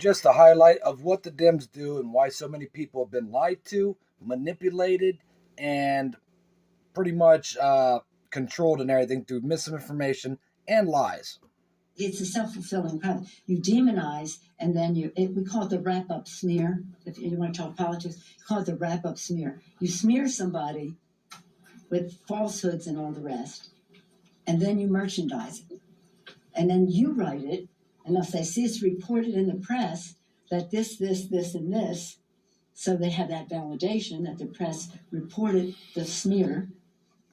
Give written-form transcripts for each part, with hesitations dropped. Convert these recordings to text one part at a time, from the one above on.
just a highlight of what the Dems do and why so many people have been lied to, manipulated, and pretty much controlled and everything through misinformation and lies. It's a self-fulfilling prophecy. You demonize, and then we call it the wrap-up smear. If you want to talk politics, call it the wrap-up smear. You smear somebody with falsehoods and all the rest, and then you merchandise it. And then you write it, and if they see it's reported in the press that this, and this, so they have that validation that the press reported the smear,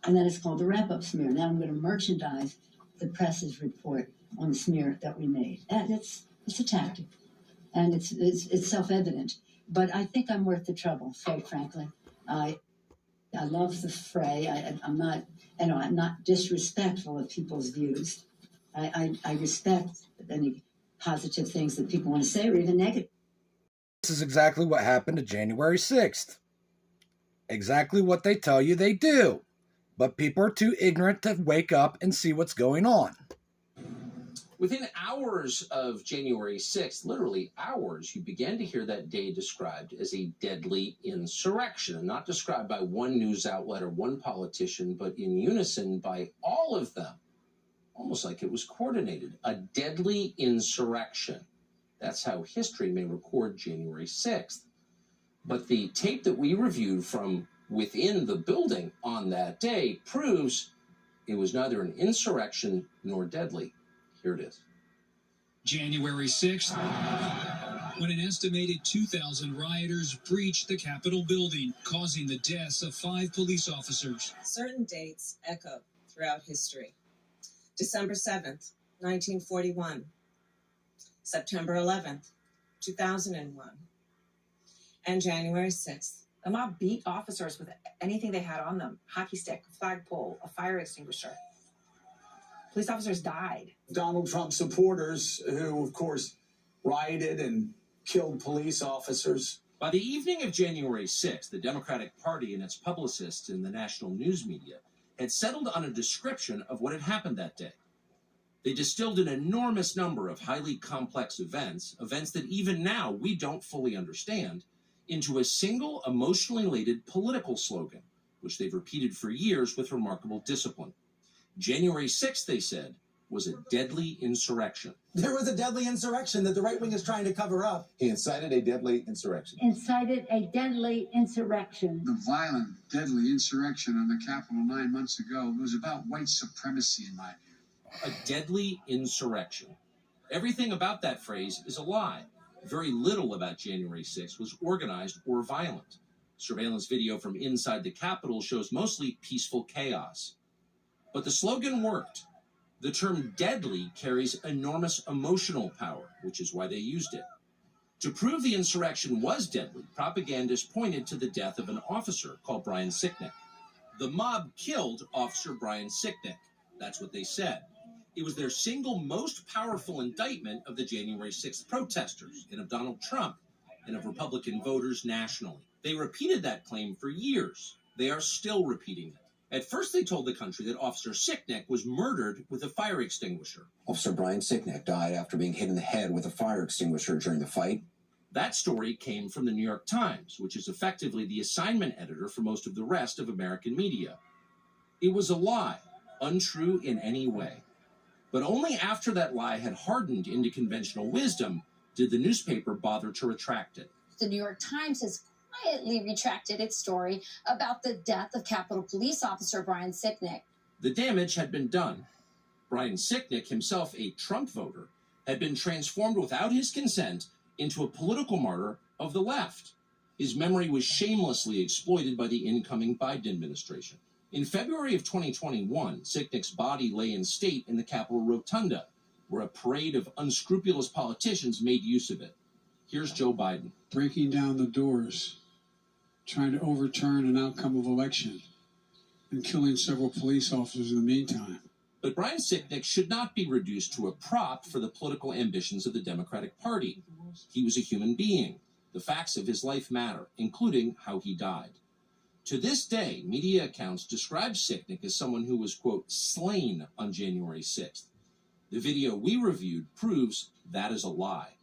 and then it's called the wrap-up smear. Now I'm going to merchandise the press's report on the smear that we made. And it's a tactic, and it's self-evident. But I think I'm worth the trouble, quite frankly. I love the fray. I'm not disrespectful of people's views. I respect any positive things that people want to say, or even negative. This is exactly what happened to January 6th. Exactly what they tell you they do. But people are too ignorant to wake up and see what's going on. Within hours of January 6th, literally hours, you began to hear that day described as a deadly insurrection, not described by one news outlet or one politician, but in unison by all of them, almost like it was coordinated. A deadly insurrection. That's how history may record January 6th. But the tape that we reviewed from within the building on that day proves it was neither an insurrection nor deadly. Here it is. January 6th, when an estimated 2,000 rioters breached the Capitol building, causing the deaths of 5 police officers. Certain dates echo throughout history. December 7th, 1941. September 11th, 2001. And January 6th. The mob beat officers with anything they had on them. Hockey stick, flagpole, a fire extinguisher. Police officers died. Donald Trump supporters who, of course, rioted and killed police officers. By the evening of January 6th, the Democratic Party and its publicists in the national news media had settled on a description of what had happened that day. They distilled an enormous number of highly complex events that even now we don't fully understand, into a single emotionally laden political slogan, which they've repeated for years with remarkable discipline. January 6th, they said, was a deadly insurrection. There was a deadly insurrection that the right wing is trying to cover up. He incited a deadly insurrection. Incited a deadly insurrection. The violent, deadly insurrection on the Capitol 9 months ago was about white supremacy, in my view. A deadly insurrection. Everything about that phrase is a lie. Very little about January 6th was organized or violent. Surveillance video from inside the Capitol shows mostly peaceful chaos. But the slogan worked. The term deadly carries enormous emotional power, which is why they used it. To prove the insurrection was deadly, propagandists pointed to the death of an officer called Brian Sicknick. The mob killed Officer Brian Sicknick. That's what they said. It was their single most powerful indictment of the January 6th protesters and of Donald Trump and of Republican voters nationally. They repeated that claim for years. They are still repeating it. At first, they told the country that Officer Sicknick was murdered with a fire extinguisher. Officer Brian Sicknick died after being hit in the head with a fire extinguisher during the fight. That story came from the New York Times, which is effectively the assignment editor for most of the rest of American media. It was a lie, untrue in any way. But only after that lie had hardened into conventional wisdom did the newspaper bother to retract it. The New York Times has quietly retracted its story about the death of Capitol Police Officer Brian Sicknick. The damage had been done. Brian Sicknick, himself a Trump voter, had been transformed without his consent into a political martyr of the left. His memory was shamelessly exploited by the incoming Biden administration. In February of 2021, Sicknick's body lay in state in the Capitol Rotunda, where a parade of unscrupulous politicians made use of it. Here's Joe Biden. Breaking down the doors, trying to overturn an outcome of election, and killing several police officers in the meantime. But Brian Sicknick should not be reduced to a prop for the political ambitions of the Democratic Party. He was a human being. The facts of his life matter, including how he died. To this day, media accounts describe Sicknick as someone who was, quote, slain on January 6th. The video we reviewed proves that is a lie.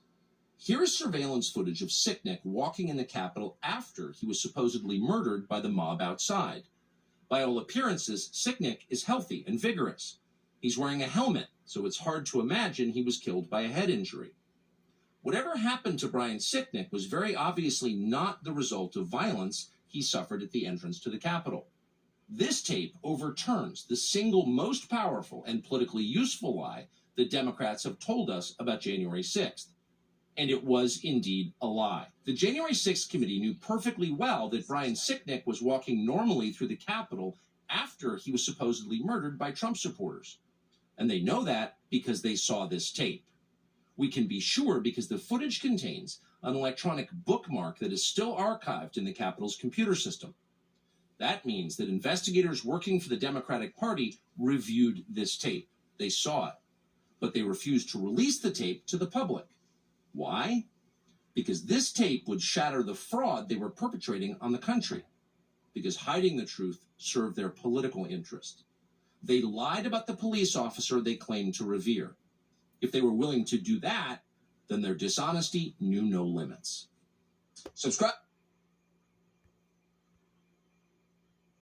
Here is surveillance footage of Sicknick walking in the Capitol after he was supposedly murdered by the mob outside. By all appearances, Sicknick is healthy and vigorous. He's wearing a helmet, so it's hard to imagine he was killed by a head injury. Whatever happened to Brian Sicknick was very obviously not the result of violence he suffered at the entrance to the Capitol. This tape overturns the single most powerful and politically useful lie the Democrats have told us about January 6th. And it was indeed a lie. The January 6th committee knew perfectly well that Brian Sicknick was walking normally through the Capitol after he was supposedly murdered by Trump supporters. And they know that because they saw this tape. We can be sure because the footage contains an electronic bookmark that is still archived in the Capitol's computer system. That means that investigators working for the Democratic Party reviewed this tape. They saw it, but they refused to release the tape to the public. Why? Because this tape would shatter the fraud they were perpetrating on the country. Because hiding the truth served their political interest. They lied about the police officer they claimed to revere. If they were willing to do that, then their dishonesty knew no limits. Subscribe.